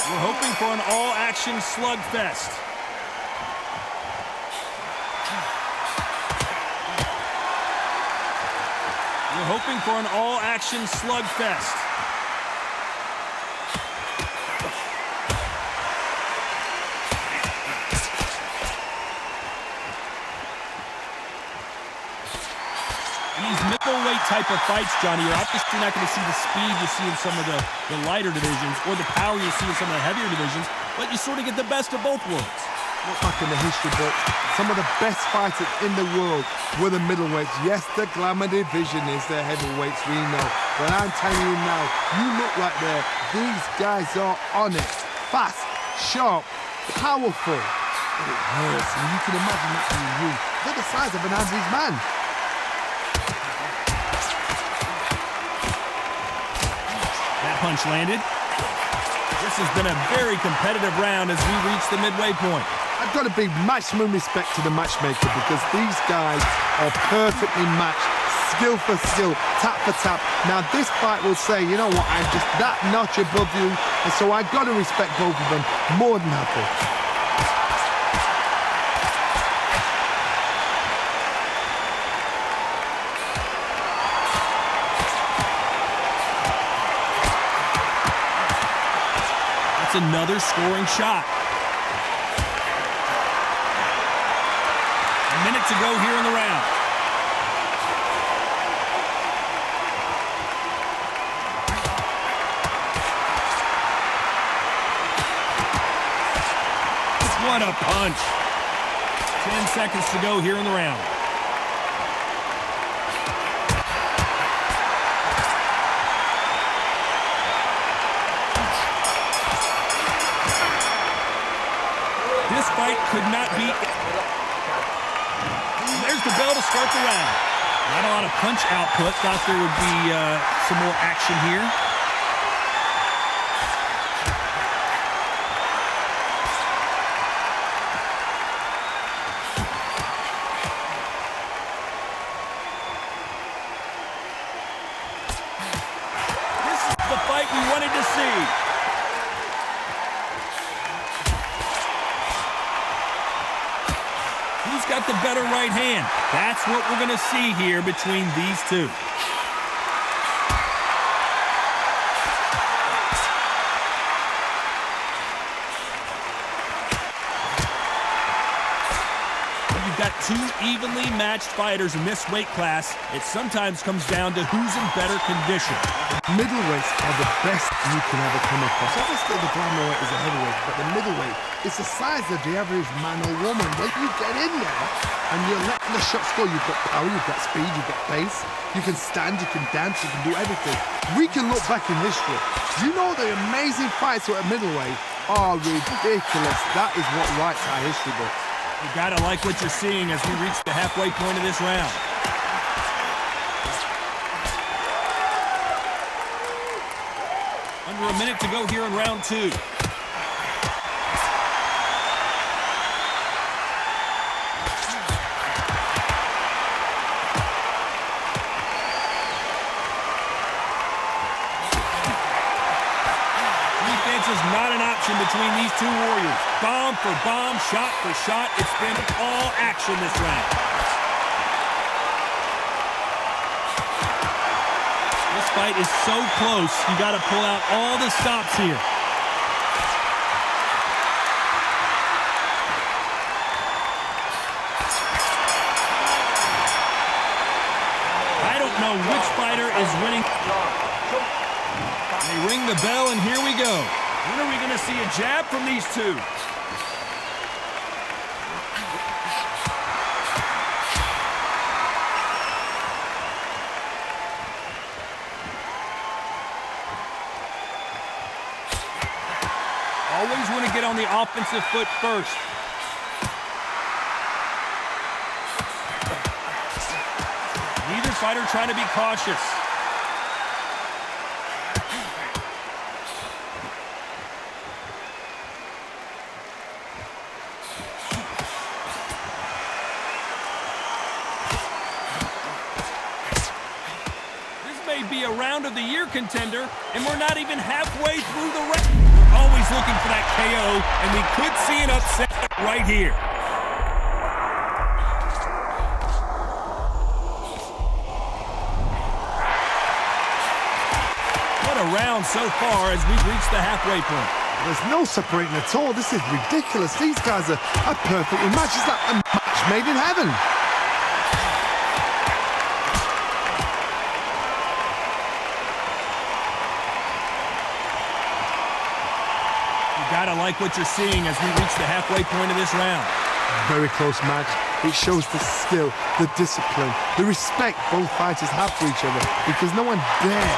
We're hoping for an all-action slugfest. We're hoping for an all-action slugfest. These middleweight type of fights, Johnny, you're obviously not going to see the speed you see in some of the lighter divisions or the power you see in some of the heavier divisions, but you sort of get the best of both worlds. Look back in the history books, some of the best fighters in the world were the middleweights. Yes, the glamour division is the heavyweights, we know. But I'm telling you now, you look right there, these guys are on it. Fast, sharp, powerful. But it hurts, and you can imagine that being you. They're the size of an average man. That punch landed. This has been a very competitive round as we reach the midway point. I've got a big maximum respect to the matchmaker because these guys are perfectly matched, skill for skill, tap for tap. Now this fight will say, you know what, I'm just that notch above you, and so I've got to respect both of them more than happy. That's another scoring shot. A minute to go here in the round. What a punch. 10 seconds to go here in the round. This fight could not be. There's the bell to start the round. Not a lot of punch output. Thought there would be some more action here. This is the fight we wanted to see. Who's got the better right hand? That's what we're going to see here between these two. When you've got two evenly matched fighters in this weight class, it sometimes comes down to who's in better condition. Middleweights are the best you can ever come across. Obviously, the flyweight is a heavyweight, but the middleweight is the size of the average man or woman. When you get in there and you're letting the shots go, you've got power, you've got speed, you've got pace, you can stand, you can dance, you can do everything. We can look back in history. You know the amazing fights at middleweight are ridiculous. That is what writes our history books. You gotta like what you're seeing as we reach the halfway point of this round. Under a minute to go here in round two. Defense is not an option between these two warriors. Bomb for bomb, shot for shot. It's been all action this round. This fight is so close, you got to pull out all the stops here. I don't know which fighter is winning. They ring the bell, and here we go. When are we going to see a jab from these two? Always want to get on the offensive foot first. Neither fighter trying to be cautious. This may be a round of the year contender, and we're not even halfway through the round. We're always looking for KO, and we could see an upset right here. What a round so far as we've reached the halfway point. There's no separating at all. This is ridiculous. These guys are perfectly matched. It's like a match made in heaven. You gotta like what you're seeing as we reach the halfway point of this round. Very close match. It shows the skill, the discipline, the respect both fighters have for each other, because no one dare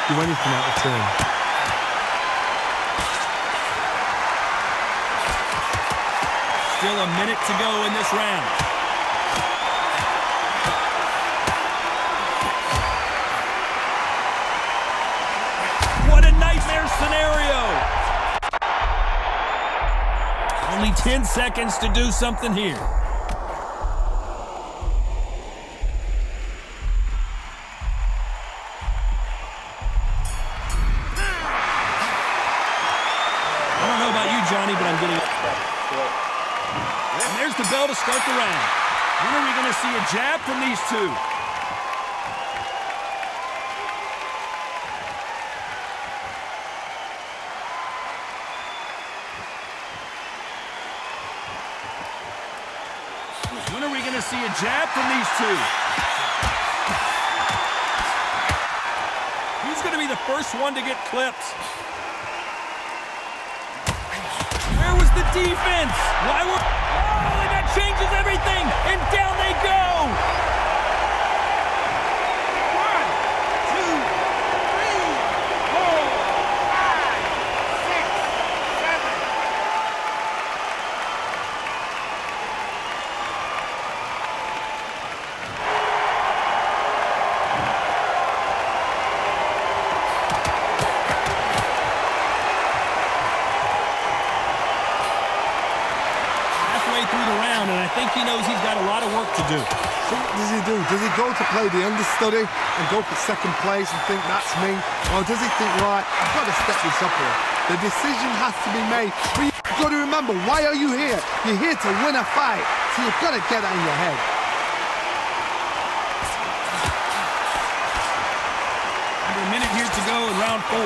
do anything out of turn. Still a minute to go in this round. What a nightmare scenario! Only 10 seconds to do something here. I don't know about you, Johnny, but I'm getting it. And there's the bell to start the round. When are we going to see a jab from these two? When are we going to see a jab from these two? Who's going to be the first one to get clipped? Where was the defense? Why were... Oh, and that changes everything! And down they go! 1, 2, 3, 4, 5, 6, 7. Through the round, and I think he knows he's got a lot of work to do. So what does he do? Does he go to play the understudy and go for second place and think that's me? Or does he think, right, I've got to step this up here? The decision has to be made. But you've got to remember, why are you here? You're here to win a fight. So you've got to get that in your head. Under a minute here to go in round 4.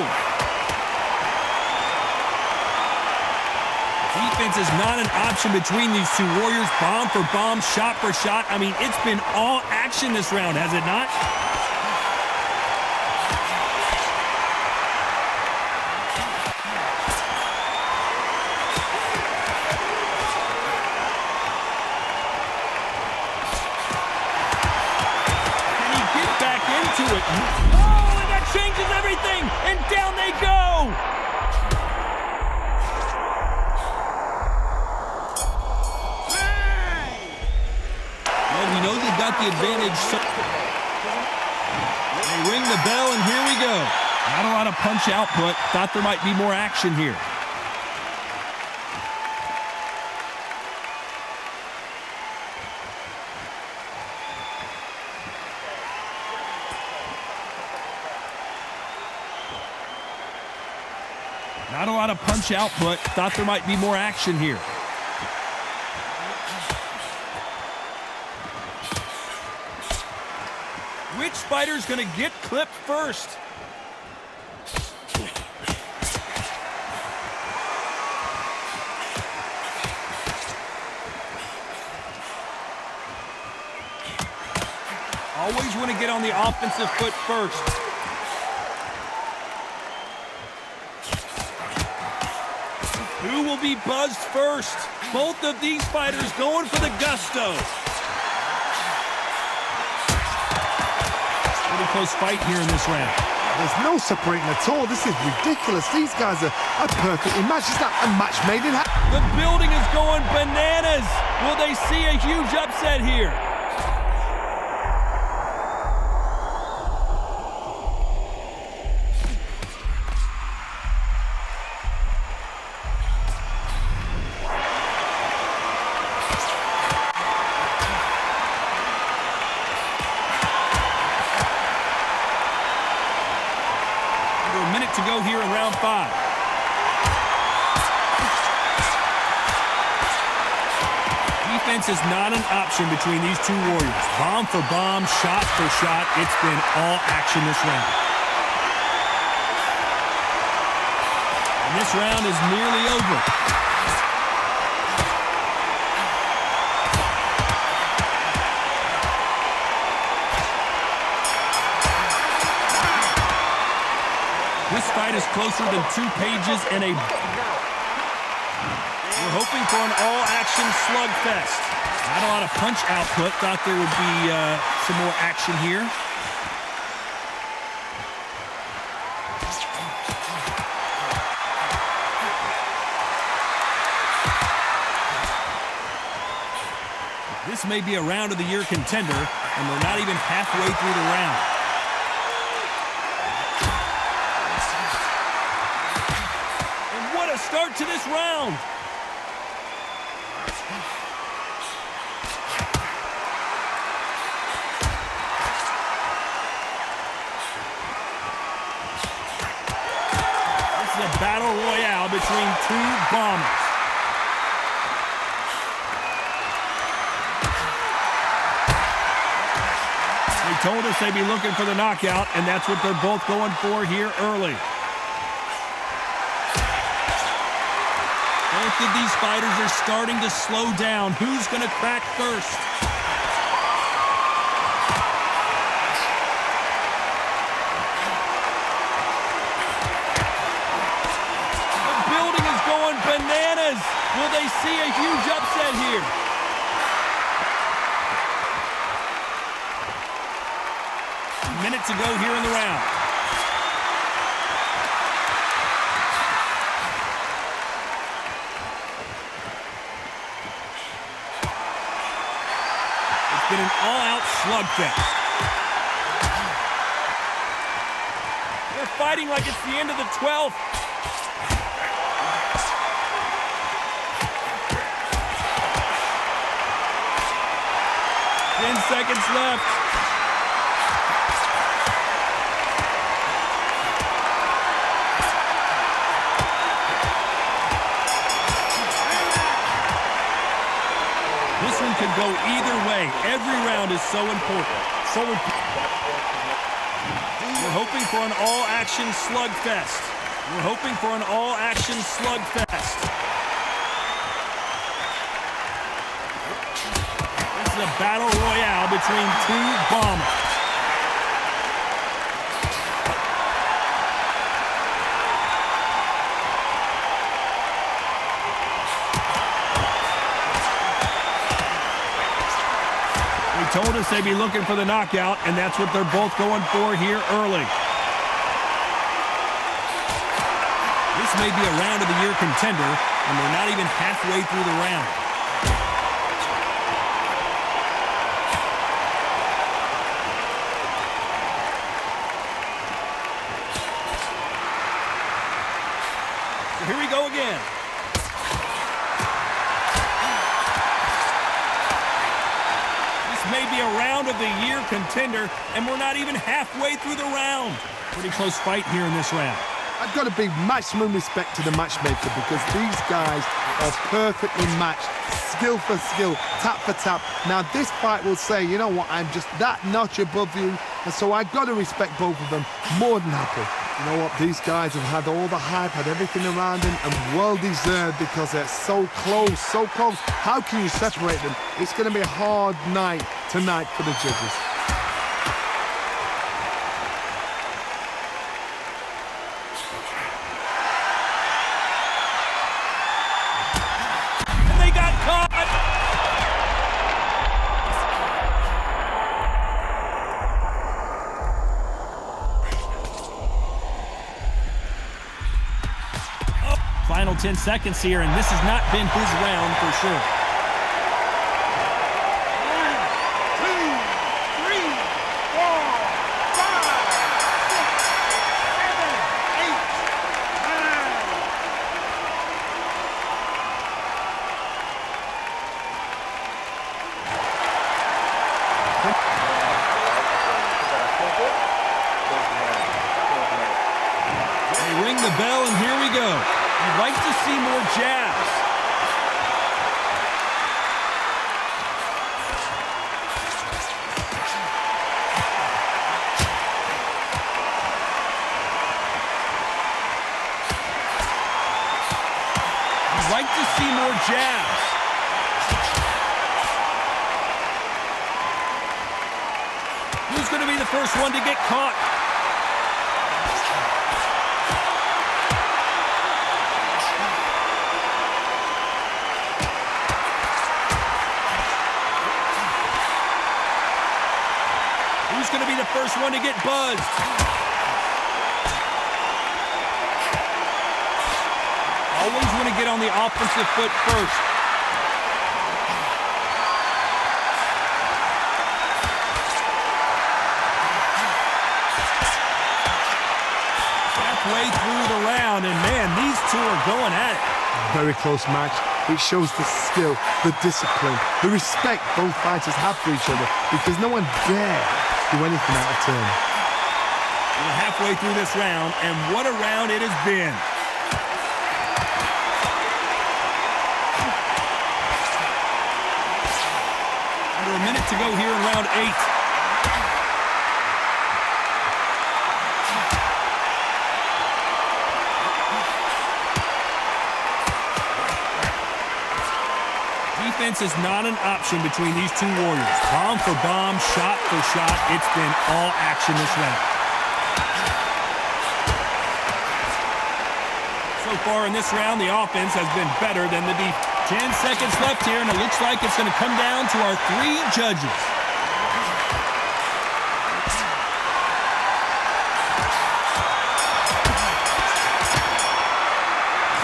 Defense is not an option between these two warriors. Bomb for bomb, shot for shot. I mean, it's been all action this round, has it not? Can he get back into it? Oh, and that changes everything! And down they go! We know they've got the advantage. So they ring the bell, and here we go. Not a lot of punch output. Thought there might be more action here. Not a lot of punch output. Thought there might be more action here. Which fighter's going to get clipped first? Always want to get on the offensive foot first. Who will be buzzed first? Both of these fighters going for the gusto. Pretty close fight here in this round. There's no separating at all. This is ridiculous. These guys are perfectly matched. It's not a match made in heaven. The building is going bananas. Will they see a huge upset here? A minute to go here in round 5. Defense is not an option between these two warriors. Bomb for bomb, shot for shot, it's been all action this round. And this round is nearly over. This fight is closer than 2 pages and a... We're hoping for an all-action slugfest. Not a lot of punch output. Thought there would be some more action here. This may be a round of the year contender, and we're not even halfway through the round. And what a start to this round! This is a battle royale between two bombers. They told us they'd be looking for the knockout, and that's what they're both going for here early. Both of these fighters are starting to slow down. Who's going to crack first? The building is going bananas. Will they see a huge upset here? Minutes to go here in the round. It's been an all-out slugfest. They're fighting like it's the end of the 12th. Ten seconds left. This one could go either way. Every round is so important. We're hoping for an all-action slugfest. We're hoping for an all-action slugfest. This is a battle royale between two bombers. Told us they'd be looking for the knockout, and that's what they're both going for here early. This may be a round of the year contender, and we're not even halfway through the round. So here we go again. May be a round of the year contender, and we're not even halfway through the round. Pretty close fight here in this round. I've got a big maximum respect to the matchmaker because these guys are perfectly matched, skill for skill, tap for tap. Now this fight will say, you know what, I'm just that notch above you, and so I've got to respect both of them more than happy. You know what, these guys have had all the hype, had everything around them, and well deserved because they're so close, so close. How can you separate them? It's going to be a hard night tonight for the judges. And they got caught! Final 10 seconds here, and this has not been his round for sure. 1, 2, 3, 4, 5, 6, 7, 8, 9. They ring the bell, and here we go. You'd like to see more jabs. I'd like to see more jabs. Who's going to be the first one to get caught? Who's going to be the first one to get buzzed? Always want to get on the offensive foot first. Halfway through the round, and man, these two are going at it. Very close match. It shows the skill, the discipline, the respect both fighters have for each other because no one dare do anything out of turn. We're halfway through this round, and what a round it has been. Under a minute to go here in round 8. Defense is not an option between these two warriors. Bomb for bomb, shot for shot, it's been all action this round. So far in this round, the offense has been better than the defense. 10 seconds left here, and it looks like it's going to come down to our 3 judges.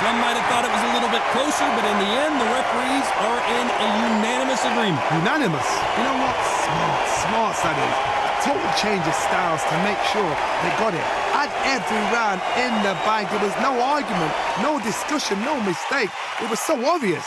Some might have thought it was a little bit closer, but in the end, the referees are in a unanimous agreement. Unanimous? You know what? Smart that is. Total change of styles to make sure they got it. At every round in the bag, there was no argument, no discussion, no mistake. It was so obvious.